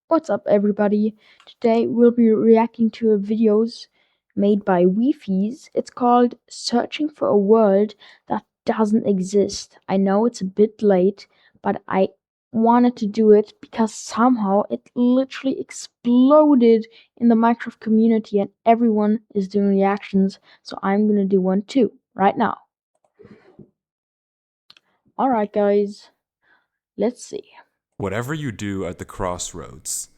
What's up, everybody? Today we'll be reacting to a videos made by Weefies. It's called Searching for a World That Doesn't Exist. I know it's a bit late, but I wanted to do it because somehow it literally exploded in the Minecraft community and everyone is doing reactions, so I'm gonna do one too, right now. Alright, guys, let's see. Whatever you do at the crossroads,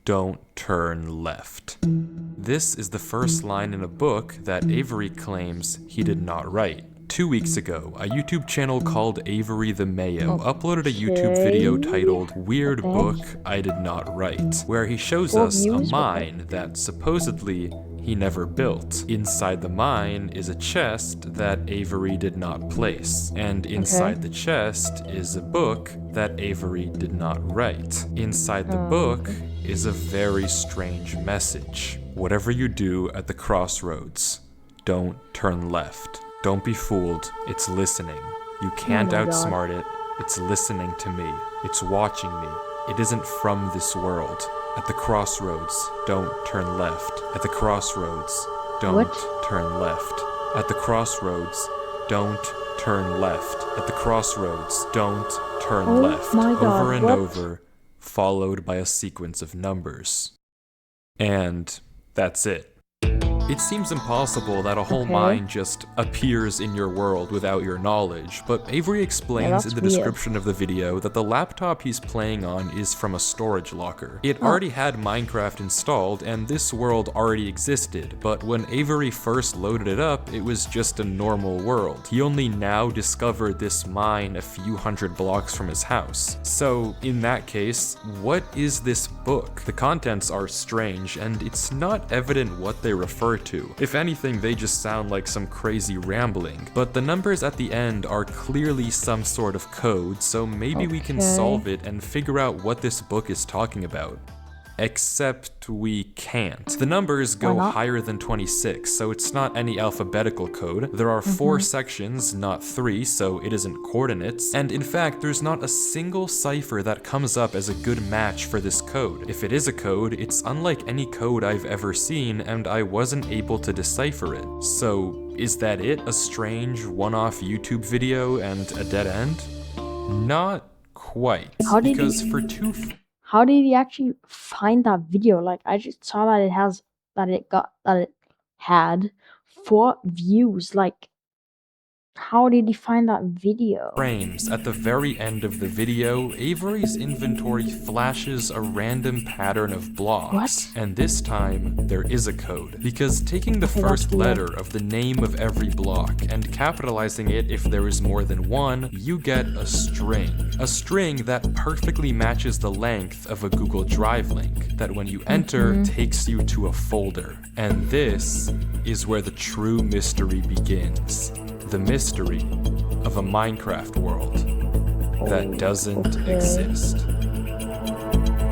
don't turn left. This is the first line in a book that Avery claims he did not write. 2 weeks ago, a YouTube channel called Avery the Mayo uploaded a YouTube video titled Weird Book I Did Not Write, where he shows us a mine that supposedly he never built. Inside the mine is a chest that Avery did not place, and inside the chest is a book that Avery did not write. Inside the book is a very strange message. Whatever you do at the crossroads, don't turn left. Don't be fooled, it's listening. You can't outsmart it, it's listening to me. It's watching me. It isn't from this world. At the crossroads, don't turn left. At the crossroads, don't turn left. At the crossroads, don't turn left. At the crossroads, don't turn left. Over and over, followed by a sequence of numbers. And that's it. It seems impossible that a whole mine just appears in your world without your knowledge, but Avery explains in the description of the video that the laptop he's playing on is from a storage locker. It already had Minecraft installed and this world already existed, but when Avery first loaded it up, it was just a normal world. He only now discovered this mine a few hundred blocks from his house. So in that case, what is this book? The contents are strange and it's not evident what they refer to. If anything, they just sound like some crazy rambling, but the numbers at the end are clearly some sort of code, so maybe we can solve it and figure out what this book is talking about. Except we can't. The numbers go higher than 26, so it's not any alphabetical code. There are 4 sections, not 3, so it isn't coordinates. And in fact, there's not a single cipher that comes up as a good match for this code. If it is a code, it's unlike any code I've ever seen, and I wasn't able to decipher it. So is that it? A strange one-off YouTube video and a dead end? Not quite, because for How did he actually find that video? Like, I just saw that it had 4 views. Like, how did he find that video? Frames. At the very end of the video, Avery's inventory flashes a random pattern of blocks. And this time, there is a code. Because taking the first letter of the name of every block and capitalizing it if there is more than one, you get a string. A string that perfectly matches the length of a Google Drive link, that when you enter, takes you to a folder. And this is where the true mystery begins. The mystery of a Minecraft world that doesn't exist.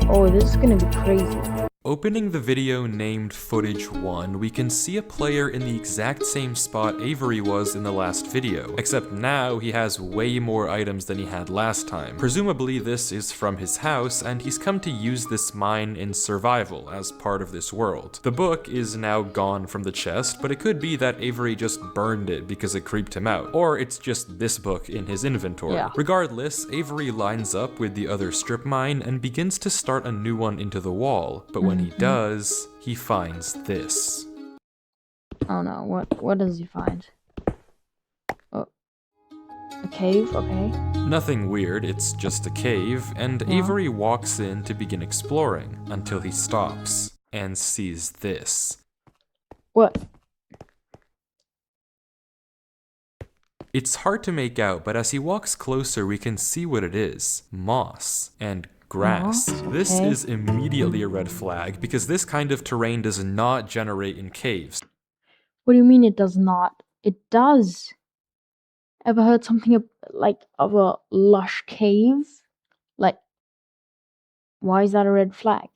Oh, this is gonna be crazy. Opening the video named Footage 1, we can see a player in the exact same spot Avery was in the last video, except now he has way more items than he had last time. Presumably this is from his house, and he's come to use this mine in survival as part of this world. The book is now gone from the chest, but it could be that Avery just burned it because it creeped him out, or it's just this book in his inventory. Regardless, Avery lines up with the other strip mine and begins to start a new one into the wall, but when he does, he finds this. Oh no, what does he find? Oh, a cave, okay. Nothing weird, it's just a cave, and Avery walks in to begin exploring, until he stops and sees this. What? It's hard to make out, but as he walks closer, we can see what it is. Moss and grass. This is immediately a red flag, because this kind of terrain does not generate in caves. What do you mean it does not? It does. Ever heard something of a lush cave? Like, why is that a red flag?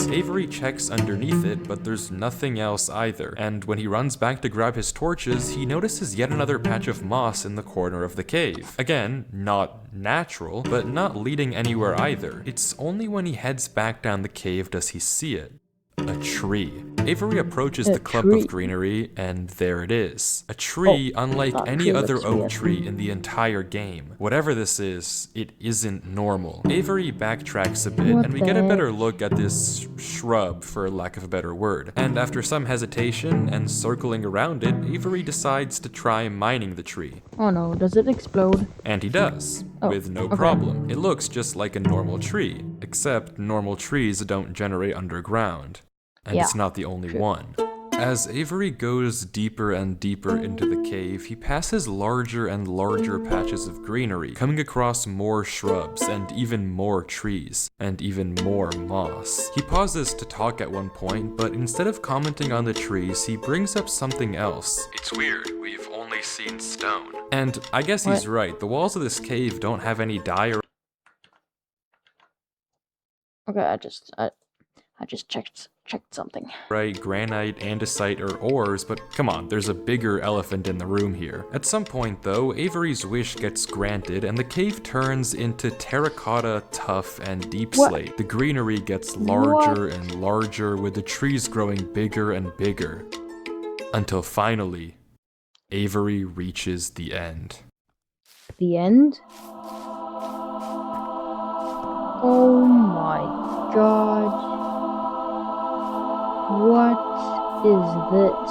Avery checks underneath it, but there's nothing else either. And when he runs back to grab his torches, he notices yet another patch of moss in the corner of the cave. Again, not natural, but not leading anywhere either. It's only when he heads back down the cave does he see it. A tree. Avery approaches the clump tree. of greenery, and there it is. A tree unlike that any tree other looks oak weird. tree in the entire game. Whatever this is, it isn't normal. Avery backtracks a bit, What and we the get a better heck? look at this shrub, for lack of a better word. And after some hesitation and circling around it, Avery decides to try mining the tree. Oh no, does it explode? And he does, Oh, with no okay. problem. It looks just like a normal tree, except normal trees don't generate underground. And Yeah, it's not the only true. one. As Avery goes deeper and deeper into the cave, he passes larger and larger patches of greenery, coming across more shrubs and even more trees, and even more moss. He pauses to talk at one point, but instead of commenting on the trees, he brings up something else. It's weird, we've only seen stone. And I guess he's right, the walls of this cave don't have any dye or Okay, I just checked something. granite, andesite, or ores, but come on, there's a bigger elephant in the room here. At some point though, Avery's wish gets granted and the cave turns into terracotta, tough, and deep What? slate. The greenery gets larger and larger, with the trees growing bigger and bigger. Until finally, Avery reaches the end. The end? Oh my god. What is this?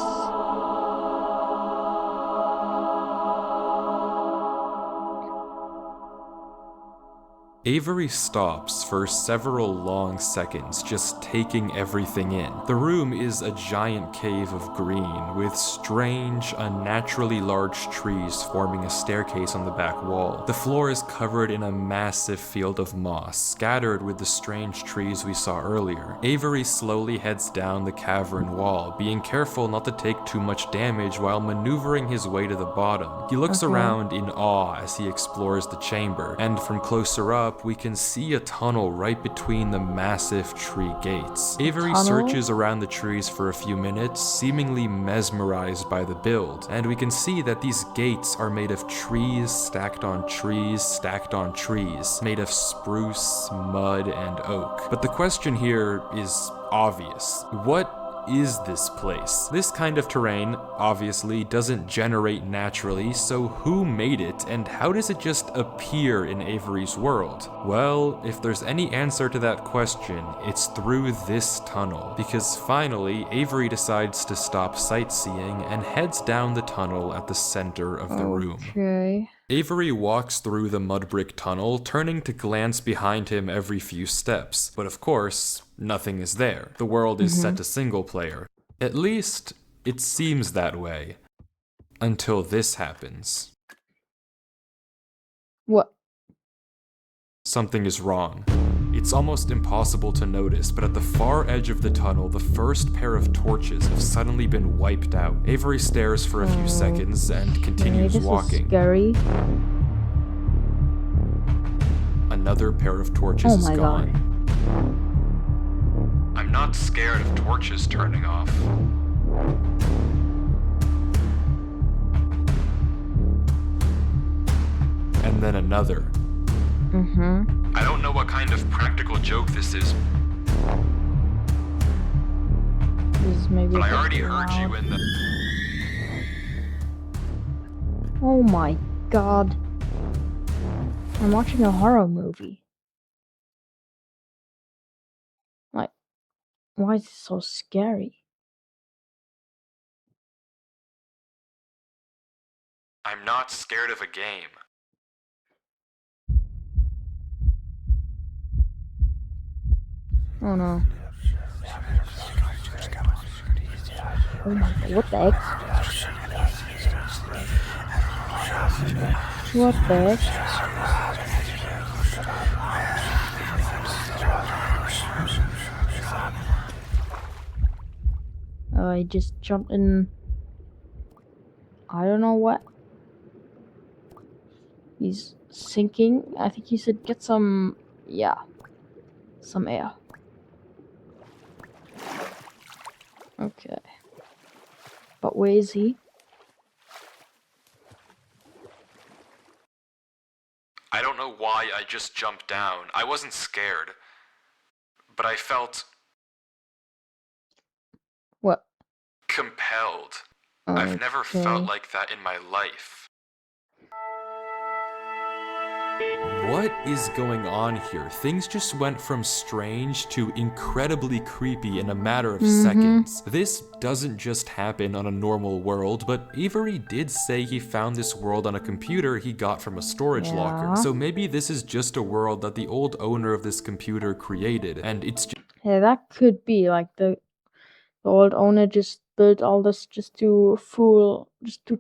Avery stops for several long seconds, just taking everything in. The room is a giant cave of green, with strange, unnaturally large trees forming a staircase on the back wall. The floor is covered in a massive field of moss, scattered with the strange trees we saw earlier. Avery slowly heads down the cavern wall, being careful not to take too much damage while maneuvering his way to the bottom. He looks around in awe as he explores the chamber, and from closer up, we can see a tunnel right between the massive tree gates. Avery Tunnel? searches around the trees for a few minutes, seemingly mesmerized by the build, and we can see that these gates are made of trees stacked on trees stacked on trees, made of spruce, mud, and oak. But the question here is obvious. What is this place? This kind of terrain obviously doesn't generate naturally, so who made it and how does it just appear in Avery's world? Well, if there's any answer to that question, it's through this tunnel, because finally Avery decides to stop sightseeing and heads down the tunnel at the center of the room. Okay. Avery walks through the mud brick tunnel, turning to glance behind him every few steps. But of course, nothing is there. The world is set to single player. At least, it seems that way. Until this happens. What? Something is wrong. It's almost impossible to notice, but at the far edge of the tunnel, the first pair of torches have suddenly been wiped out. Avery stares for a few seconds and continues This walking. is scary. Another pair of torches Oh is my gone. god. I'm not scared of torches turning off. And then another. I don't know what kind of practical joke this is, This is maybe. but I a bit already heard you loud. in the... Oh my god. I'm watching a horror movie. Like, why is it so scary? I'm not scared of a game. Oh no. Oh my god, what the heck? What the heck? I just jumped in. I don't know what. He's sinking. I think he said get some. Yeah. Some air. Okay. But where is he? I don't know why I just jumped down. I wasn't scared. But I felt What? compelled. I've never Okay. felt like that in my life. What is going on here? Things just went from strange to incredibly creepy in a matter of seconds. This doesn't just happen on a normal world, but Avery did say he found this world on a computer he got from a storage locker. Yeah. So maybe this is just a world that the old owner of this computer created, and it's Yeah, that could be like the old owner just built all this just to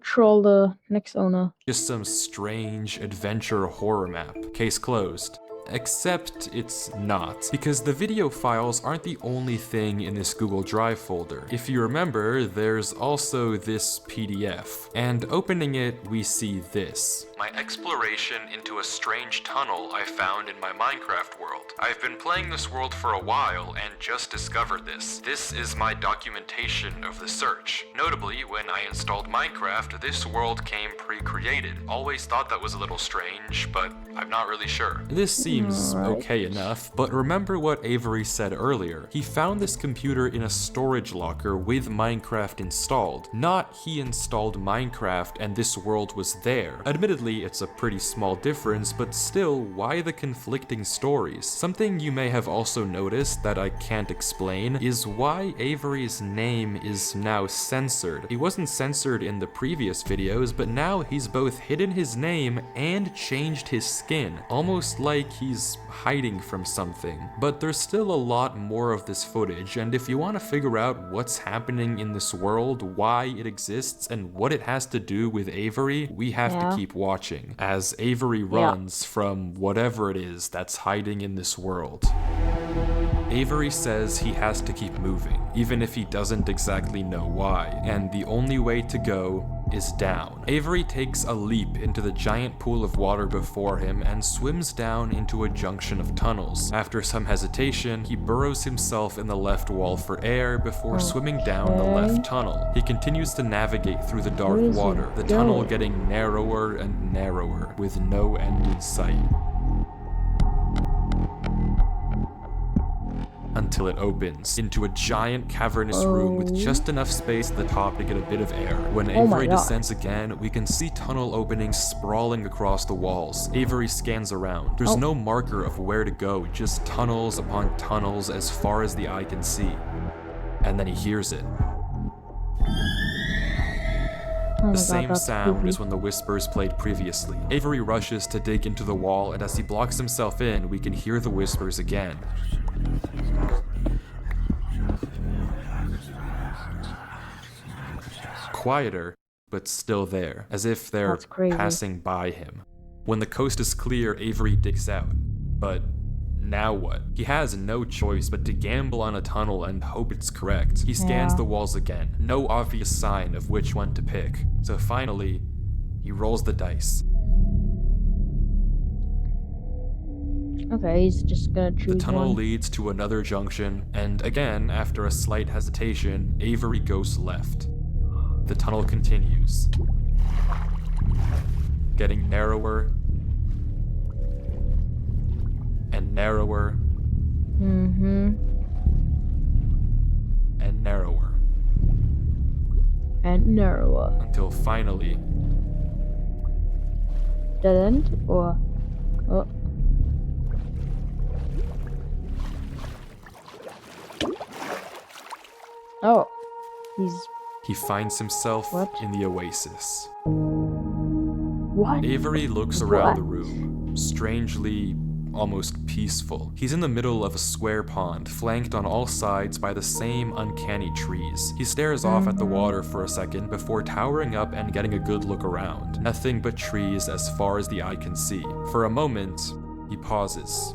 troll the next owner. just some strange adventure horror map. Case closed. Except it's not, because the video files aren't the only thing in this Google Drive folder. If you remember, there's also this PDF, and opening it, we see this. My exploration into a strange tunnel I found in my Minecraft world. I've been playing this world for a while and just discovered this. This is my documentation of the search. Notably, when I installed Minecraft, this world came pre-created. Always thought that was a little strange, but I'm not really sure. This seems okay enough, but remember what Avery said earlier. He found this computer in a storage locker with Minecraft installed. Not he installed Minecraft and this world was there. Admittedly, it's a pretty small difference, but still, why the conflicting stories? Something you may have also noticed that I can't explain is why Avery's name is now censored. He wasn't censored in the previous videos, but now he's both hidden his name and changed his skin, almost like he's hiding from something. But there's still a lot more of this footage, and if you want to figure out what's happening in this world, why it exists, and what it has to do with Avery, we have to keep watching as Avery runs from whatever it is that's hiding in this world. Avery says he has to keep moving, even if he doesn't exactly know why, and the only way to go is down. Avery takes a leap into the giant pool of water before him and swims down into a junction of tunnels. After some hesitation, he burrows himself in the left wall for air before swimming down the left tunnel. He continues to navigate through the dark water, the tunnel getting narrower and narrower, with no end in sight. Until it opens into a giant cavernous room with just enough space at the top to get a bit of air. When Avery descends again, we can see tunnel openings sprawling across the walls. Avery scans around. There's no marker of where to go, just tunnels upon tunnels as far as the eye can see. And then he hears it. The same sound as when the whispers played previously. Avery rushes to dig into the wall, and as he blocks himself in, we can hear the whispers again. Quieter, but still there, as if they're passing by him. When the coast is clear, Avery digs out. But now what? He has no choice but to gamble on a tunnel and hope it's correct. He scans the walls again, no obvious sign of which one to pick. So finally, he rolls the dice. Okay, he's just gonna choose The tunnel one. leads to another junction, and again, after a slight hesitation, Avery goes left. The tunnel continues, getting narrower and narrower and narrower and narrower. until finally Dead end or he finds himself What? in the oasis. what? Avery looks around the room, strangely almost peaceful. He's in the middle of a square pond, flanked on all sides by the same uncanny trees. He stares off at the water for a second before towering up and getting a good look around. Nothing but trees as far as the eye can see. For a moment, he pauses,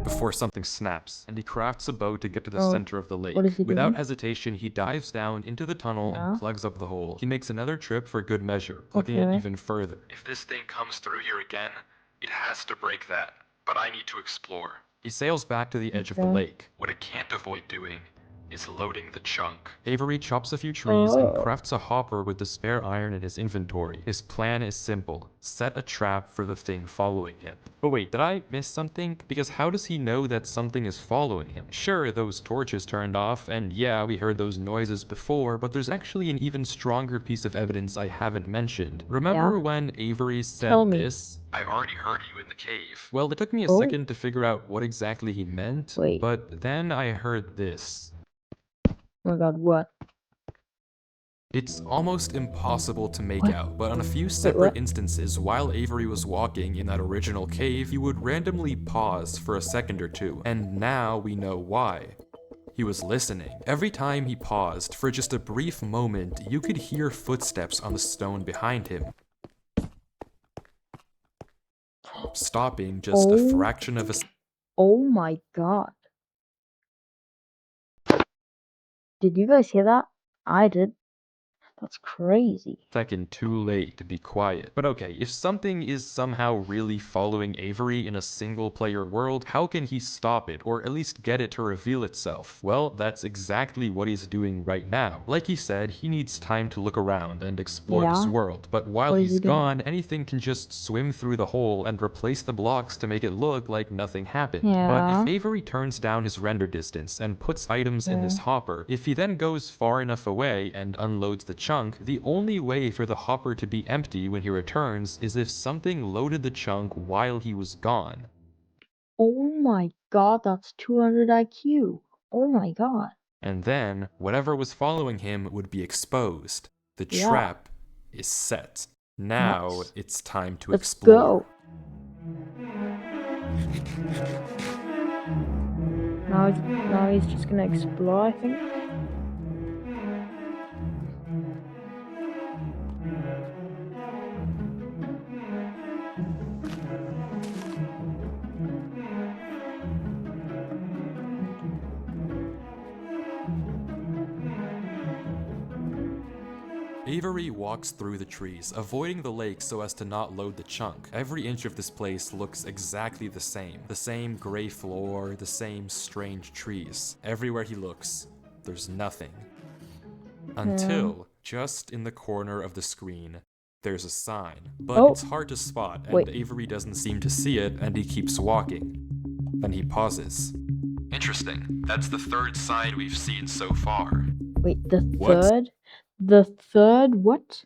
before something snaps, and he crafts a bow to get to the center of the lake. What is he Without doing? hesitation, he dives down into the tunnel and plugs up the hole. He makes another trip for good measure, plugging it even further. If this thing comes through here again, it has to break that. but I need to explore. He sails back to the edge of the Okay. lake. What it can't avoid doing is loading the chunk. Avery chops a few trees and Oh. crafts a hopper with the spare iron in his inventory. His plan is simple. Set a trap for the thing following him. But wait, did I miss something? Because how does he know that something is following him? Sure, those torches turned off, and yeah, we heard those noises before, but there's actually an even stronger piece of evidence I haven't mentioned. Remember Yeah? when Avery said Tell me. this? I already heard you in the cave. Well, it took me a Oh. second to figure out what exactly he meant, Wait. but then I heard this. Oh my god, what? It's almost impossible to make What? out, but on a few separate what? instances while Avery was walking in that original cave, he would randomly pause for a second or two, and now we know why. He was listening. Every time he paused, for just a brief moment, you could hear footsteps on the stone behind him, stopping just a Oh. fraction of a Oh my god. Did you guys hear that? I did. That's crazy. second too late to be quiet. But okay, if something is somehow really following Avery in a single player world, how can he stop it, or at least get it to reveal itself? Well, that's exactly what he's doing right now. Like he said, he needs time to look around and explore this Yeah? world, but while What is he he's doing? gone, anything can just swim through the hole and replace the blocks to make it look like nothing happened. But Yeah. if Avery turns down his render distance and puts items in this Okay. hopper, if he then goes far enough away and unloads the chunk, the only way for the hopper to be empty when he returns is if something loaded the chunk while he was gone. Oh my god, that's 200 IQ. Oh my god. And then, whatever was following him would be exposed. The Yeah. trap is set. Now Nice. it's time to Let's explore. go. Now he's just gonna explore, I think. Avery walks through the trees, avoiding the lake so as to not load the chunk. Every inch of this place looks exactly the same. The same gray floor, the same strange trees. Everywhere he looks, there's nothing. Until, just in the corner of the screen, there's a sign. But Oh. it's hard to spot, and Wait. Avery doesn't seem to see it, and he keeps walking. Then he pauses. Interesting. That's the third sign we've seen so far. Wait, the What? third? The third what?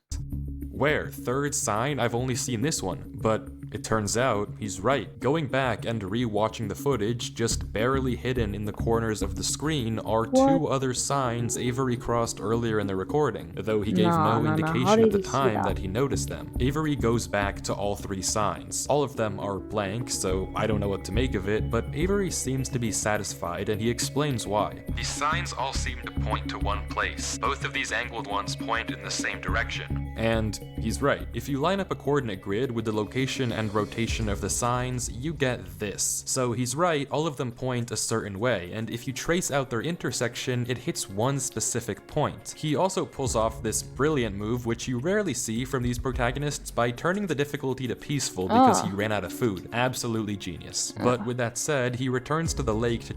Where? Third sign? I've only seen this one, but it turns out he's right. Going back and re-watching the footage, just barely hidden in the corners of the screen are two What? other signs Avery crossed earlier in the recording, though he gave No, no no, no. How indication did at the he see time that? that he noticed them. Avery goes back to all three signs. All of them are blank, so I don't know what to make of it, but Avery seems to be satisfied and he explains why. These signs all seem to point to one place. Both of these angled ones point in the same direction. And he's right. If you line up a coordinate grid with the location and rotation of the signs, you get this. So he's right, all of them point a certain way, and if you trace out their intersection, it hits one specific point. He also pulls off this brilliant move, which you rarely see from these protagonists, by turning the difficulty to peaceful because he ran out of food. Absolutely genius. But with that said, he returns to the lake to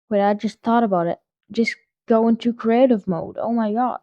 Wait, I just thought about it. Just go into creative mode. Oh my god.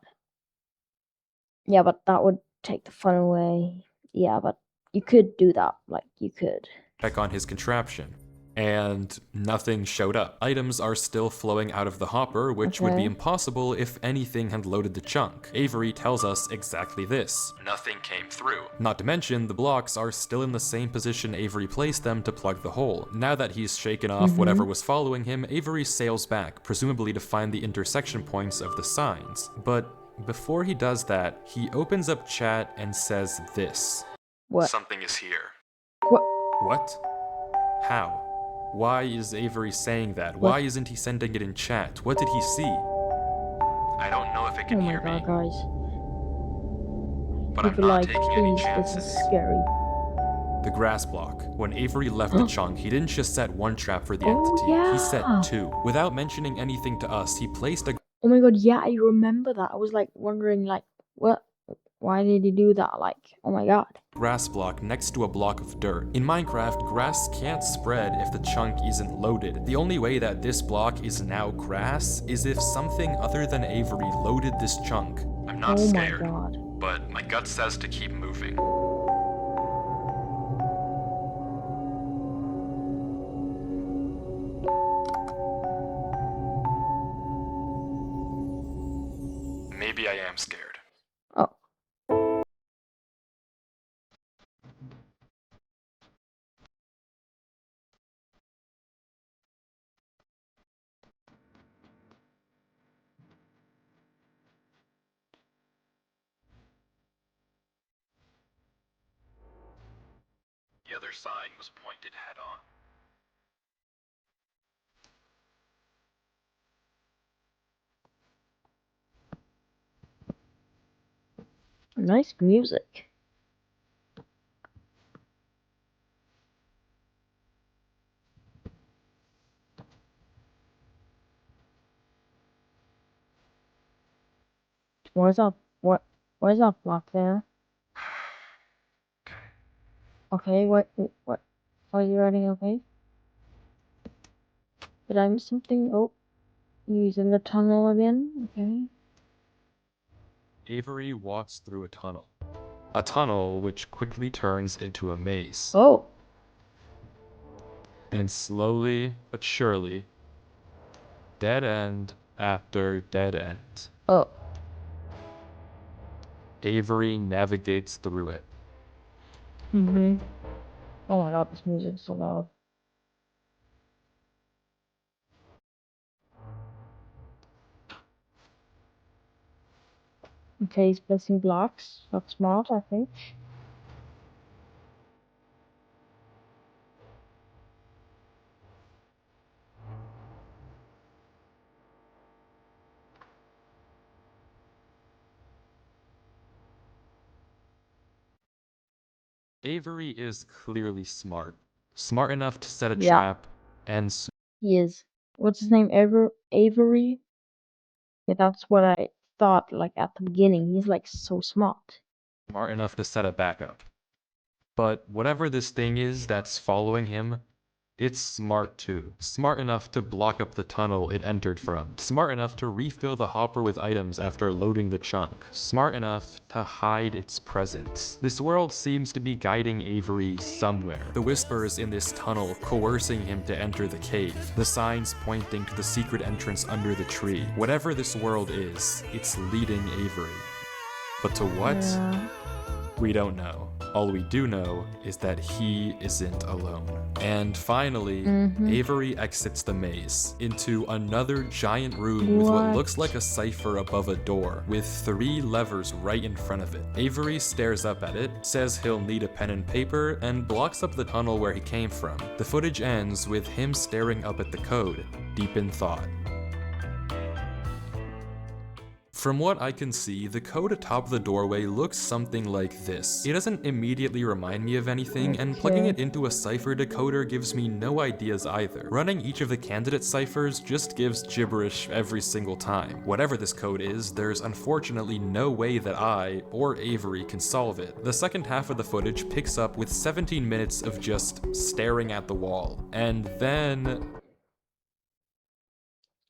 Yeah, but that would take the fun away. Yeah, but you could do that. Like, you could. check on his contraption. And nothing showed up. Items are still flowing out of the hopper, which would be Okay. impossible if anything had loaded the chunk. Avery tells us exactly this. Nothing came through. Not to mention, the blocks are still in the same position Avery placed them to plug the hole. Now that he's shaken off whatever was following him, Avery sails back, presumably to find the intersection points of the signs. But before he does that, he opens up chat and says this. What? Something is here. What? What? How? Why is Avery saying that? What? Why isn't he sending it in chat? What did he see? I don't know if it Oh can my hear god, me, guys. but I'm People not like, taking any please, this chances. is scary. The grass block. When Avery left the chunk, he didn't just set one trap for the Oh, entity, yeah. he set two. Without mentioning anything to us, he placed a Oh my god, yeah, I remember that. I was like wondering, like, what Why did he do that? Like, oh my god. grass block next to a block of dirt. In Minecraft, grass can't spread if the chunk isn't loaded. The only way that this block is now grass is if something other than Avery loaded this chunk. I'm not Oh scared, my god. but my gut says to keep moving. Maybe I am scared. Oh. The other side was pointed head on. Nice music. Where's that block there? Okay, what, are you writing okay? Did I miss something? Oh, using the tunnel again, okay. Avery walks through a tunnel. A tunnel which quickly turns into a maze. Oh, And slowly but surely, dead end after dead end, oh, Avery navigates through it. mm-hmm. Oh my god, this music's so loud. Okay, he's placing blocks. That's smart, I think. Avery is clearly smart. Smart enough to set a Yeah. trap, and He is. What's his name? Avery? Yeah, that's what I thought, like, at the beginning. He's, like, so smart. smart enough to set a backup. But whatever this thing is that's following him, it's smart too. Smart enough to block up the tunnel it entered from. Smart enough to refill the hopper with items after loading the chunk. Smart enough to hide its presence. This world seems to be guiding Avery somewhere. The whispers in this tunnel coercing him to enter the cave. The signs pointing to the secret entrance under the tree. Whatever this world is, it's leading Avery. But to what? Yeah. We don't know. All we do know is that he isn't alone. And finally, Avery exits the maze into another giant room with what What? looks like a cipher above a door, with 3 levers right in front of it. Avery stares up at it, says he'll need a pen and paper, and blocks up the tunnel where he came from. The footage ends with him staring up at the code, deep in thought. From what I can see, the code atop the doorway looks something like this. It doesn't immediately remind me of anything, and plugging it into a cipher decoder gives me no ideas either. Running each of the candidate ciphers just gives gibberish every single time. Whatever this code is, there's unfortunately no way that I, or Avery, can solve it. The second half of the footage picks up with 17 minutes of just staring at the wall. And then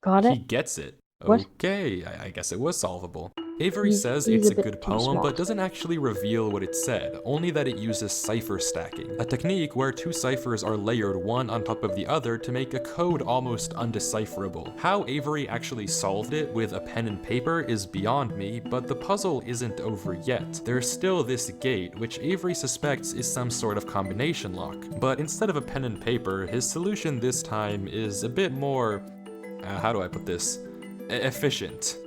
Got he it? gets it. What? Okay, I guess it was solvable. Avery He's- says he's it's a a bit good too poem, but smart. doesn't actually reveal what it said, only that it uses cipher stacking, a technique where 2 ciphers are layered one on top of the other to make a code almost undecipherable. How Avery actually solved it with a pen and paper is beyond me, but the puzzle isn't over yet. There's still this gate, which Avery suspects is some sort of combination lock, but instead of a pen and paper, his solution this time is a bit more, how do I put this? Efficient.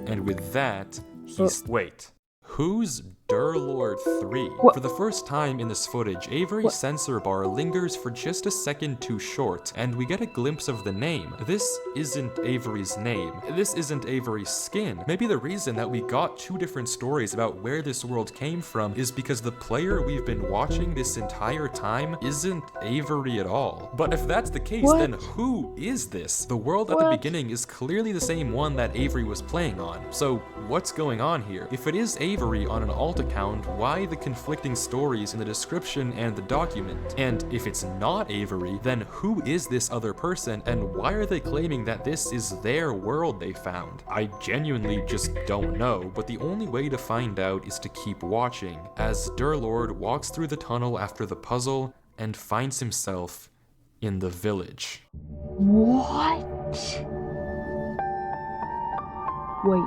And with that, he's... Wait. Whose Durlord 3. What? For the first time in this footage, Avery's censor bar lingers for just a second too short, and we get a glimpse of the name. This isn't Avery's name. This isn't Avery's skin. Maybe the reason that we got two different stories about where this world came from is because the player we've been watching this entire time isn't Avery at all. But if that's the case, then who is this? The world at the beginning is clearly the same one that Avery was playing on. So what's going on here? If it is Avery on an alt account, why the conflicting stories in the description and the document? And if it's not Avery, then who is this other person and why are they claiming that this is their world they found? I genuinely just don't know, but the only way to find out is to keep watching as Durlord walks through the tunnel after the puzzle and finds himself in the village. What? Wait,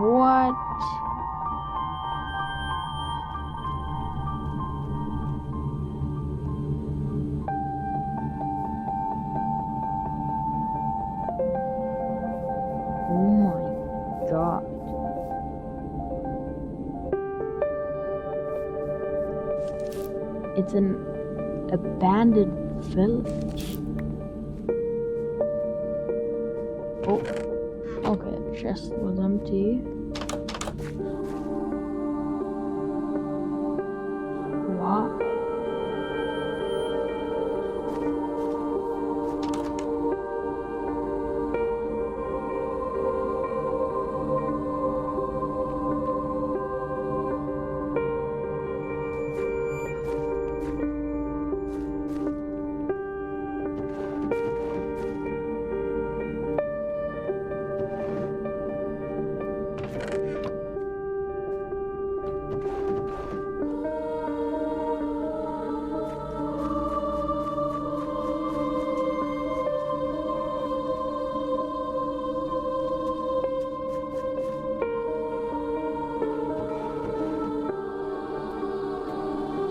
what? Oh my god. It's an abandoned village. Oh, okay, chest was empty. Wow.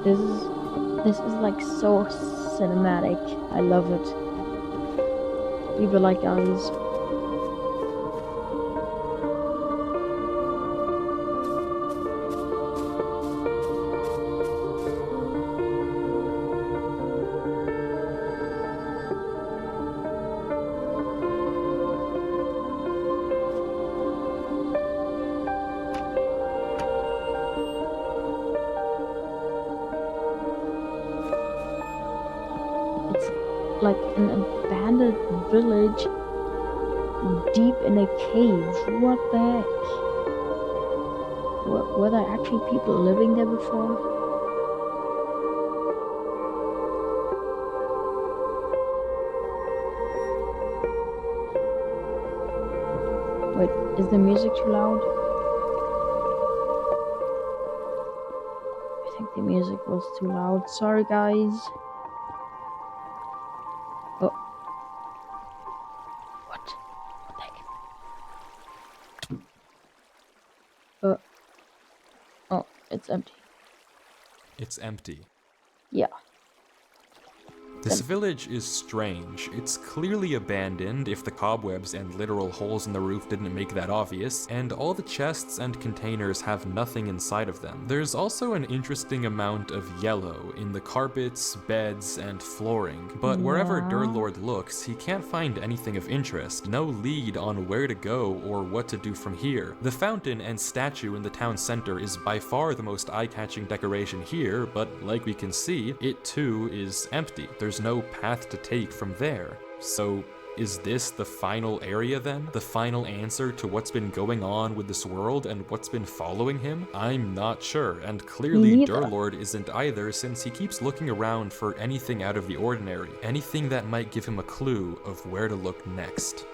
This is like so cinematic. I love it. Leave a like, guys. Like an abandoned village deep in a cave. What the heck? Were there actually people living there before? Wait, is the music too loud? I think the music was too loud. Sorry, guys. Oh, it's empty. It's empty. Yeah. This village is strange. It's clearly abandoned, if the cobwebs and literal holes in the roof didn't make that obvious, and all the chests and containers have nothing inside of them. There's also an interesting amount of yellow in the carpets, beds, and flooring, but wherever Durlord looks, he can't find anything of interest, no lead on where to go or what to do from here. The fountain and statue in the town center is by far the most eye-catching decoration here, but like we can see, it too is empty. There's no path to take from there. So is this the final area then? The final answer to what's been going on with this world and what's been following him? I'm not sure, and clearly Durlord isn't either, since he keeps looking around for anything out of the ordinary, anything that might give him a clue of where to look next.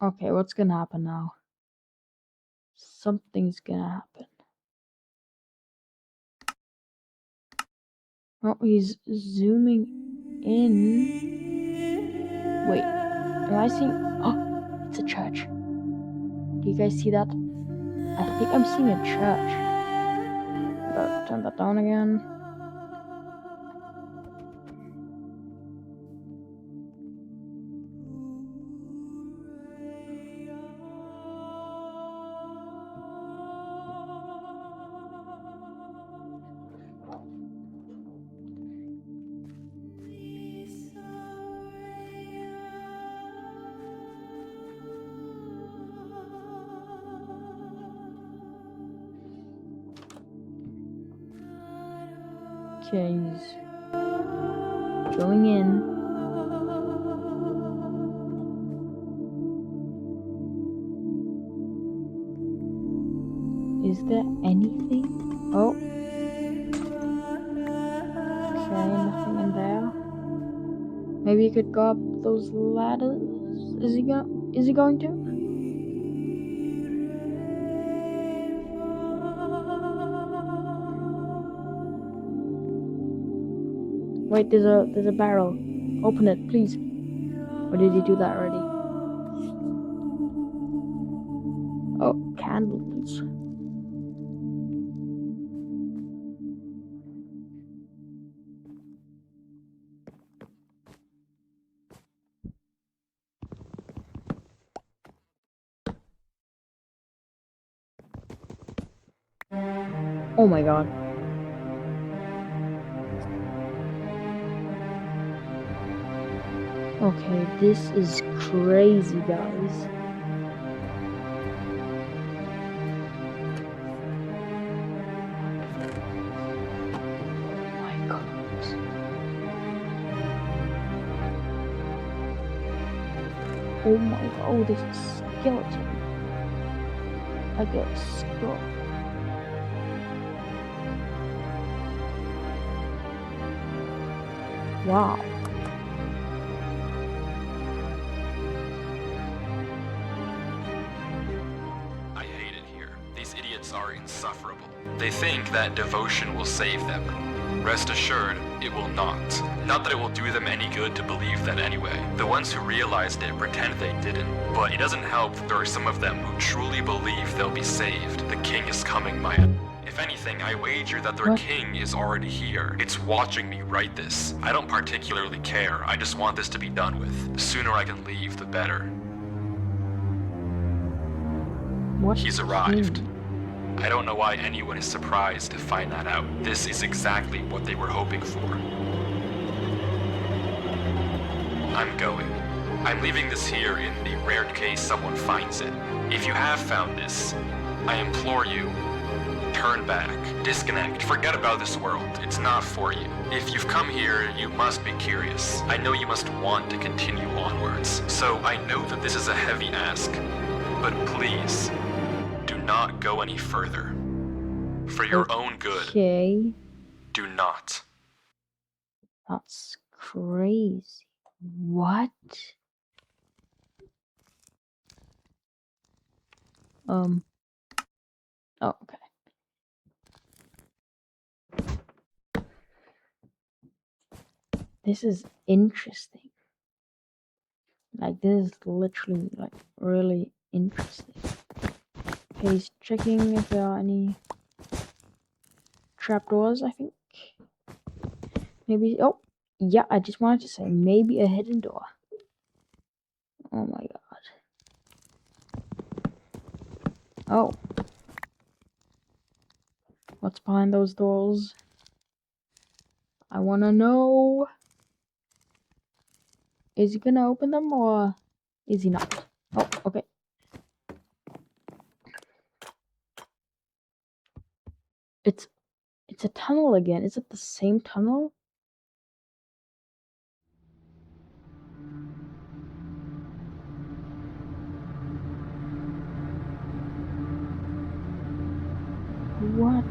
Okay, what's gonna happen now? Something's gonna happen. Oh, he's zooming in. Wait, am I seeing? Oh, it's a church. Do you guys see that? I think I'm seeing a church. turn that down again. Okay, he's going in. Is there anything? Oh. Okay, nothing in there. Maybe you could go up those ladders. Is he going to? Wait, there's a barrel. Open it, please. Or did he do that already? Oh, candles. Oh my god. Okay, this is crazy, guys. Oh my god. Oh my god. Oh, there's a skeleton. Like a skull. Wow. I hate it here. These idiots are insufferable. They think that devotion will save them. Rest assured, it will not. Not that it will do them any good to believe that anyway. The ones who realized it pretend they didn't. But it doesn't help that there are some of them who truly believe they'll be saved. The king is coming, Maya. If anything, I wager that their What? king is already here. It's watching me write this. I don't particularly care. I just want this to be done with. The sooner I can leave, the better. What? He's arrived. I don't know why anyone is surprised to find that out. This is exactly what they were hoping for. I'm going. I'm leaving this here in the rare case someone finds it. If you have found this, I implore you, turn back, disconnect, forget about this world. It's not for you. If you've come here, you must be curious. I know you must want to continue onwards. So I know that this is a heavy ask, but please, do not go any further. For your own good, Okay. do not. That's crazy. What? Oh, okay. This is interesting. Like, this is literally, like, really interesting. Okay, he's checking if there are any trapdoors, I think. Maybe, oh, yeah, I just wanted to say, maybe a hidden door. Oh my god. Oh. What's behind those doors? I wanna know. Is he gonna open them or is he not? Oh, okay. It's a tunnel again. Is it the same tunnel? What?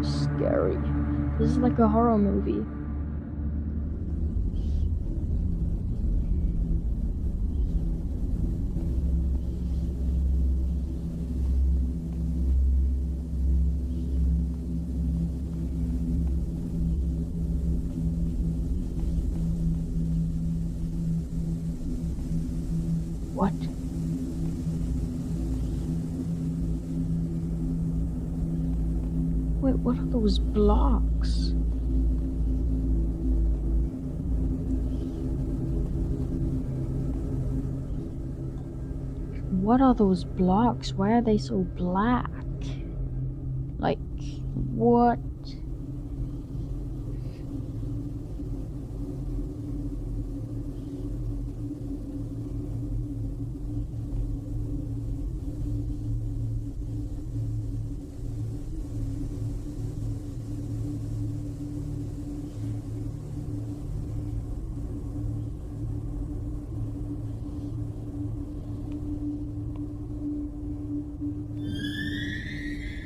Scary. This is like a horror movie. What? Wait, what are those blocks? What are those blocks? Why are they so black? Like, what?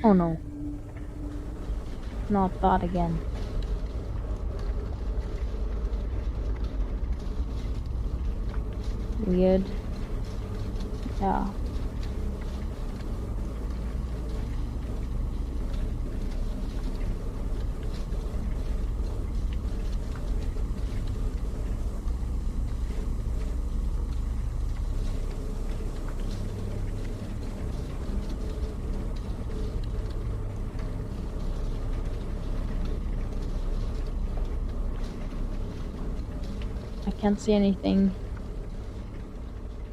Oh no. Not that again. Weird. Yeah. I can't see anything.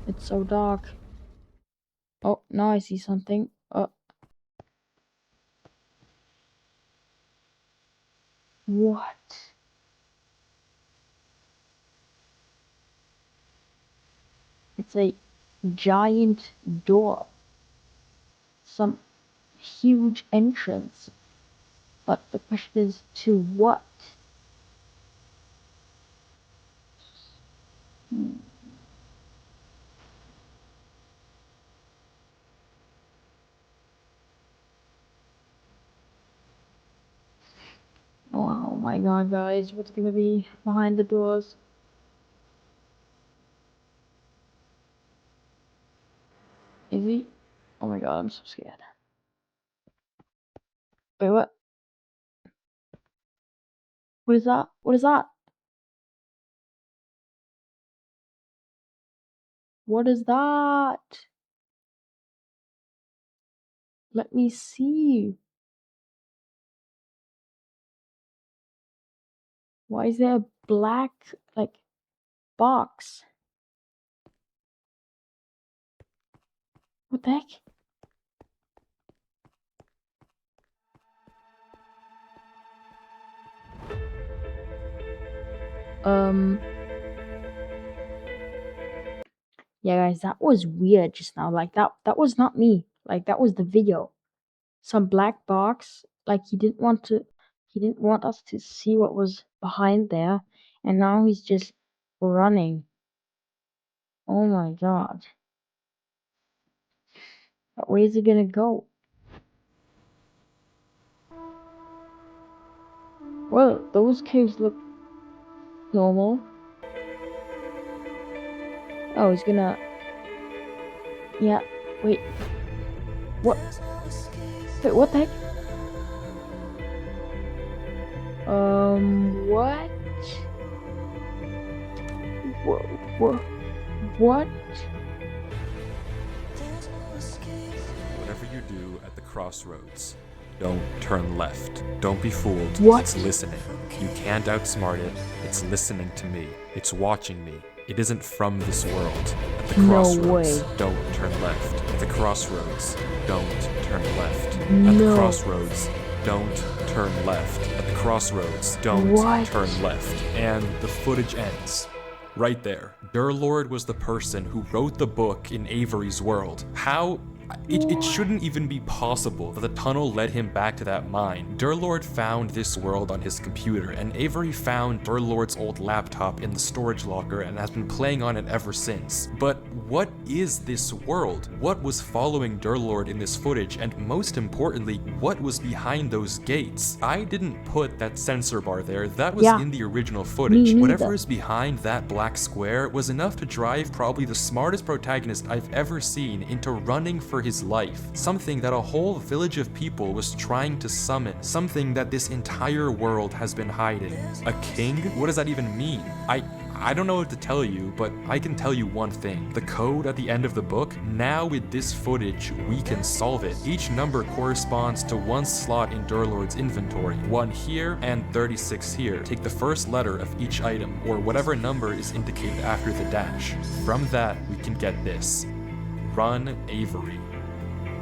It's so dark. Oh, now I see something. Oh. What? It's a giant door. Some huge entrance. But the question is, to what? Oh my god, guys, what's gonna be behind the doors? Is he? Oh my god, I'm so scared. Wait, what? What is that? What is that? What is that? Let me see. Why is there a black, like, box? What the heck? Yeah, guys, that was weird just now. Like, that was not me. Like, that was the video. Some black box. Like, he didn't want us to see what was behind there. And now he's just running. Oh my god. Where is he gonna go? Well, those caves look normal. Oh, he's gonna... Yeah, wait. What? Wait, what the heck? What? What? Whatever you do at the crossroads, don't turn left. Don't be fooled. What? It's listening. You can't outsmart it. It's listening to me. It's watching me. It isn't from this world. At the No crossroads, way. don't turn left. At the crossroads, don't turn left. At the No. crossroads, don't turn left. At the crossroads, don't What? turn left. And the footage ends. Right there. Durlord was the person who wrote the book in Avery's world. How it shouldn't even be possible that the tunnel led him back to that mine. Durlord found this world on his computer, and Avery found Durlord's old laptop in the storage locker and has been playing on it ever since. But what is this world? What was following Durlord in this footage, and most importantly, what was behind those gates? I didn't put that sensor bar there, that was Yeah. in the original footage. Me Whatever neither. is behind that black square was enough to drive probably the smartest protagonist I've ever seen into running for his life. Something that a whole village of people was trying to summon. Something that this entire world has been hiding. A king? What does that even mean? I don't know what to tell you, but I can tell you one thing. The code at the end of the book, now with this footage, we can solve it. Each number corresponds to one slot in Durlord's inventory. 1 here and 36 here. Take the first letter of each item, or whatever number is indicated after the dash. From that, we can get this. Run Avery.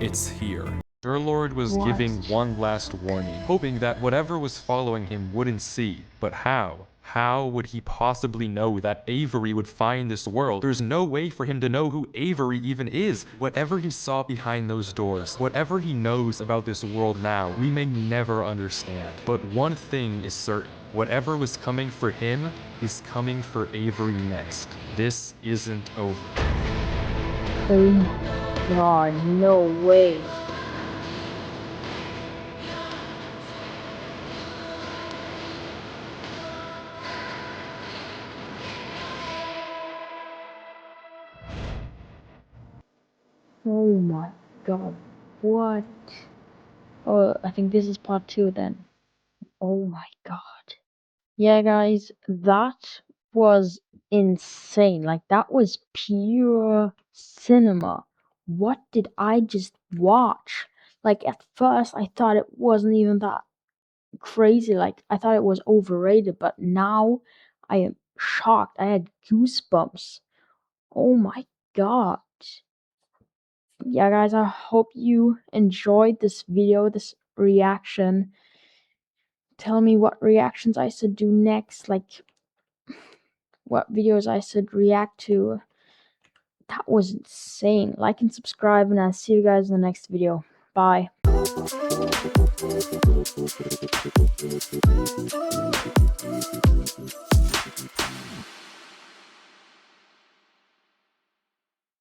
It's here. Durlord was What? giving one last warning, hoping that whatever was following him wouldn't see. But how? How would he possibly know that Avery would find this world? There's no way for him to know who Avery even is. Whatever he saw behind those doors, whatever he knows about this world now, we may never understand. But one thing is certain. Whatever was coming for him is coming for Avery next. This isn't over. Oh my god, no way. Oh my god, what? Oh, I think this is part 2 then. Oh my god. Yeah, guys, that was insane. Like, that was pure cinema. What did I just watch? Like, at first, I thought it wasn't even that crazy. Like, I thought it was overrated, but now I am shocked. I had goosebumps. Oh my god. Yeah, guys, I hope you enjoyed this video, this reaction. Tell me what reactions I should do next, like what videos I should react to. That was insane. Like and subscribe, and I'll see you guys in the next video. Bye.